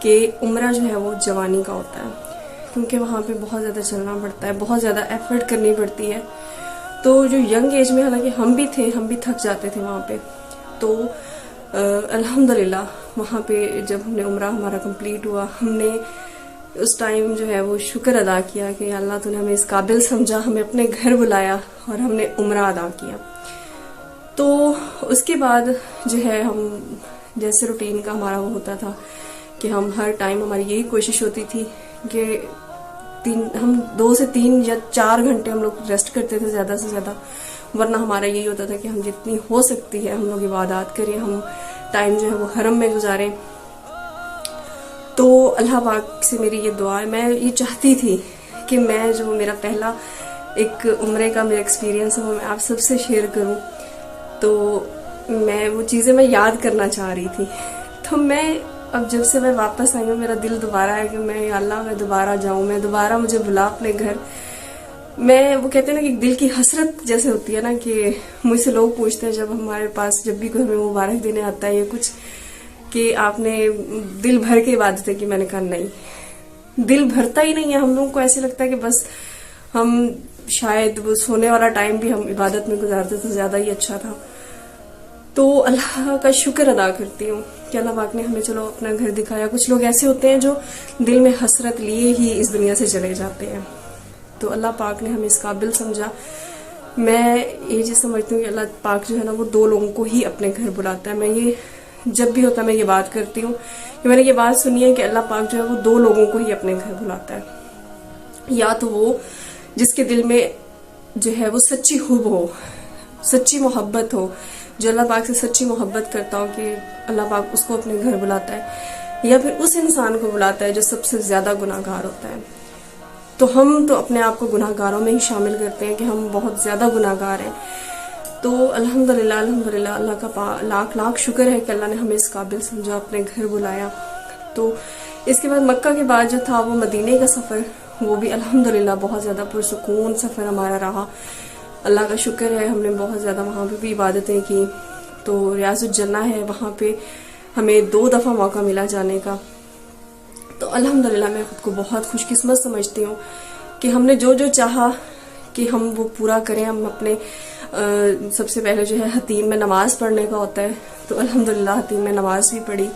کہ عمرہ جو ہے وہ جوانی کا ہوتا ہے، کیونکہ وہاں پہ بہت زیادہ چلنا پڑتا ہے، بہت زیادہ ایفرٹ کرنی پڑتی ہے. تو جو ینگ ایج میں حالانکہ ہم بھی تھے، ہم بھی تھک جاتے تھے وہاں پہ. تو الحمدللہ وہاں پہ جب ہم نے عمرہ ہمارا کمپلیٹ ہوا، ہم نے اس ٹائم جو ہے وہ شکر ادا کیا کہ اللہ تو نے ہمیں اس قابل سمجھا، ہمیں اپنے گھر بلایا اور ہم نے عمرہ ادا کیا. تو اس کے بعد جو ہے ہم جیسے روٹین کا ہمارا وہ ہوتا تھا کہ ہم ہر ٹائم ہماری یہی کوشش ہوتی تھی کہ ہم 2 سے 3 یا 4 گھنٹے ہم لوگ ریسٹ کرتے تھے زیادہ سے زیادہ، ورنہ ہمارا یہی ہوتا تھا کہ ہم جتنی ہو سکتی ہے ہم لوگ عبادات کریں، ہم ٹائم جو ہے وہ حرم میں گزاریں. تو اللہ پاک سے میری یہ دعا ہے، میں یہ چاہتی تھی کہ میں جو میرا پہلا ایک عمرے کا میرا ایکسپیرینس ہے وہ میں آپ سب سے شیئر کروں. تو میں وہ چیزیں میں یاد کرنا چاہ رہی تھی. تو میں اب جب سے میں واپس آئی ہوں، میرا دل دوبارہ ہے کہ میں یا اللہ میں دوبارہ جاؤں، میں دوبارہ مجھے بلا اپنے گھر. میں وہ کہتے ہیں نا کہ دل کی حسرت جیسے ہوتی ہے نا، کہ مجھ سے لوگ پوچھتے ہیں جب ہمارے پاس جب بھی کوئی ہمیں مبارک دینے آتا ہے یا کچھ کہ آپ نے دل بھر کے عبادت ہے کی، میں نے کہا نہیں، دل بھرتا ہی نہیں ہے. ہم لوگوں کو ایسے لگتا ہے کہ بس ہم شاید وہ سونے والا ٹائم بھی ہم عبادت میں گزارتے تو زیادہ ہی اچھا تھا. تو اللہ کا شکر ادا کرتی ہوں کہ اللہ پاک نے ہمیں چلو اپنا گھر دکھایا. کچھ لوگ ایسے ہوتے ہیں جو دل میں حسرت لیے ہی اس دنیا سے چلے جاتے ہیں. تو اللہ پاک نے ہمیں اس قابل سمجھا. میں یہ چیز سمجھتی ہوں کہ اللہ پاک جو ہے نا وہ 2 لوگوں کو ہی اپنے گھر بلاتا ہے. میں یہ جب بھی ہوتا ہے میں یہ بات کرتی ہوں کہ میں نے یہ بات سنی ہے کہ اللہ پاک جو ہے وہ 2 لوگوں کو ہی اپنے گھر بلاتا ہے. یا تو وہ جس کے دل میں جو ہے وہ سچی حب ہو، سچی محبت ہو، جو اللہ پاک سے سچی محبت کرتا ہو کہ اللہ پاک اس کو اپنے گھر بلاتا ہے، یا پھر اس انسان کو بلاتا ہے جو سب سے زیادہ گناہ گار ہوتا ہے. تو ہم تو اپنے آپ کو گناہ گاروں میں ہی شامل کرتے ہیں کہ ہم بہت زیادہ گناہ گار ہیں. تو الحمدللہ اللہ کا لاکھ لاکھ شکر ہے کہ اللہ نے ہمیں اس قابل سمجھا، اپنے گھر بلایا. تو اس کے بعد مکہ کے بعد جو تھا وہ مدینے کا سفر، وہ بھی الحمدللہ بہت زیادہ پرسکون سفر ہمارا رہا. اللہ کا شکر ہے ہم نے بہت زیادہ وہاں پہ بھی عبادتیں کی. تو ریاض الجنہ ہے، وہاں پہ ہمیں 2 دفعہ موقع ملا جانے کا. تو الحمدللہ میں خود کو بہت خوش قسمت سمجھتی ہوں کہ ہم نے جو جو چاہا کہ ہم وہ پورا کریں. ہم اپنے سب سے پہلے جو ہے حتیم میں نماز پڑھنے کا ہوتا ہے، تو الحمدللہ حتیم میں نماز بھی پڑھی،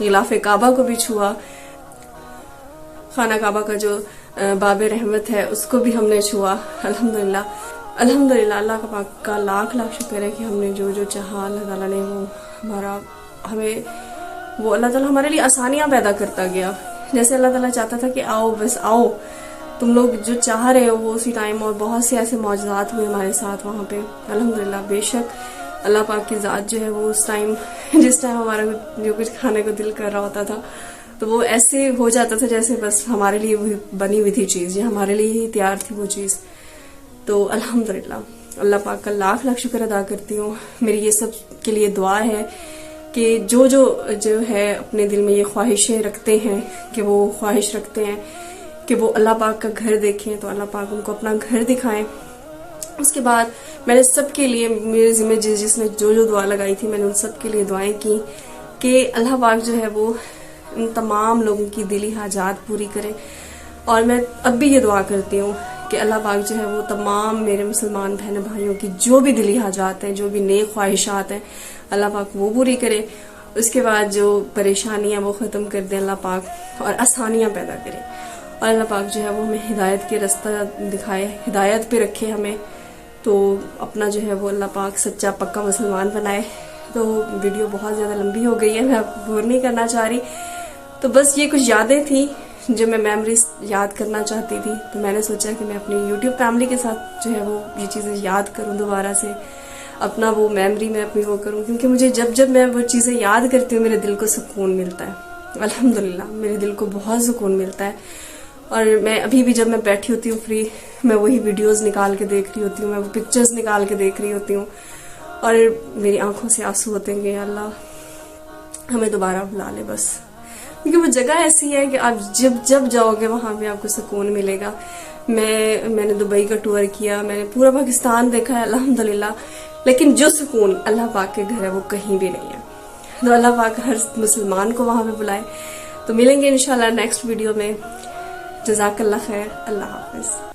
غلاف کعبہ کو بھی چھوا، خانہ کعبہ کا جو باب رحمت ہے اس کو بھی ہم نے چھوا. الحمدللہ اللہ کا پاک کا لاکھ لاکھ شکر ہے کہ ہم نے جو جو چاہا اللہ تعالیٰ نے وہ اللہ تعالیٰ ہمارے لیے آسانیاں پیدا کرتا گیا. جیسے اللہ تعالیٰ چاہتا تھا کہ آؤ بس آؤ تم لوگ جو چاہ رہے ہو وہ اسی ٹائم، اور بہت سے ایسے معجزات ہوئے ہمارے ساتھ وہاں پہ الحمدللہ. بے شک اللہ پاک کی ذات جو ہے وہ اس ٹائم جس ٹائم ہمارا جو کچھ کھانے کو دل کر رہا ہوتا تھا تو وہ ایسے ہو جاتا تھا جیسے بس ہمارے لیے وہی بنی ہوئی تھی چیز، یا ہمارے لیے ہی تیار تھی وہ چیز. تو الحمدللہ اللہ پاک کا لاکھ لاکھ شکر ادا کرتی ہوں. میری یہ سب کے لیے دعا ہے کہ جو ہے اپنے دل میں یہ خواہشیں رکھتے ہیں، کہ وہ خواہش رکھتے ہیں کہ وہ اللہ پاک کا گھر دیکھیں، تو اللہ پاک ان کو اپنا گھر دکھائیں. اس کے بعد میں نے سب کے لیے میرے ذمہ جس نے جو دعا لگائی تھی میں نے ان سب کے لیے دعائیں کی کہ اللہ پاک جو ہے وہ ان تمام لوگوں کی دلی حاجات پوری کرے. اور میں اب بھی یہ دعا کرتی ہوں کہ اللہ پاک جو ہے وہ تمام میرے مسلمان بہن بھائیوں کی جو بھی دلی حاجات ہیں، جو بھی نیک خواہشات ہیں، اللہ پاک وہ پوری کرے. اس کے بعد جو پریشانیاں وہ ختم کر دیں اللہ پاک، اور آسانیاں پیدا کرے. اور اللہ پاک جو ہے وہ ہمیں ہدایت کے رستہ دکھائے، ہدایت پہ رکھے ہمیں. تو اپنا جو ہے وہ اللہ پاک سچا پکا مسلمان بنائے. تو ویڈیو بہت زیادہ لمبی ہو گئی ہے، میں آپ کو بور نہیں کرنا چاہ رہی. تو بس یہ کچھ یادیں تھیں جو میں میموریز یاد کرنا چاہتی تھی. تو میں نے سوچا کہ میں اپنی یوٹیوب فیملی کے ساتھ جو ہے وہ یہ چیزیں یاد کروں، دوبارہ سے اپنا وہ میموری میں اپنی وہ کروں، کیونکہ مجھے جب میں وہ چیزیں یاد کرتی ہوں میرے دل کو سکون ملتا ہے. الحمدللہ میرے دل کو بہت سکون ملتا ہے. اور میں ابھی بھی جب میں بیٹھی ہوتی ہوں فری، میں وہی ویڈیوز نکال کے دیکھ رہی ہوتی ہوں، میں وہ پکچرز نکال کے دیکھ رہی ہوتی ہوں، اور میری آنکھوں سے آنسو ہوتے ہیں کہ اللہ ہمیں دوبارہ بلا لے بس. کیونکہ وہ جگہ ایسی ہے کہ آپ جب جاؤ گے وہاں پہ آپ کو سکون ملے گا. میں نے دبئی کا ٹور کیا، میں نے پورا پاکستان دیکھا ہے الحمدللہ، لیکن جو سکون اللہ پاک کے گھر ہے وہ کہیں بھی نہیں ہے. تو اللہ پاک ہر مسلمان کو وہاں پہ بلائے. تو ملیں گے انشاءاللہ نیکسٹ ویڈیو میں. جزاک اللہ خیر. اللہ حافظ.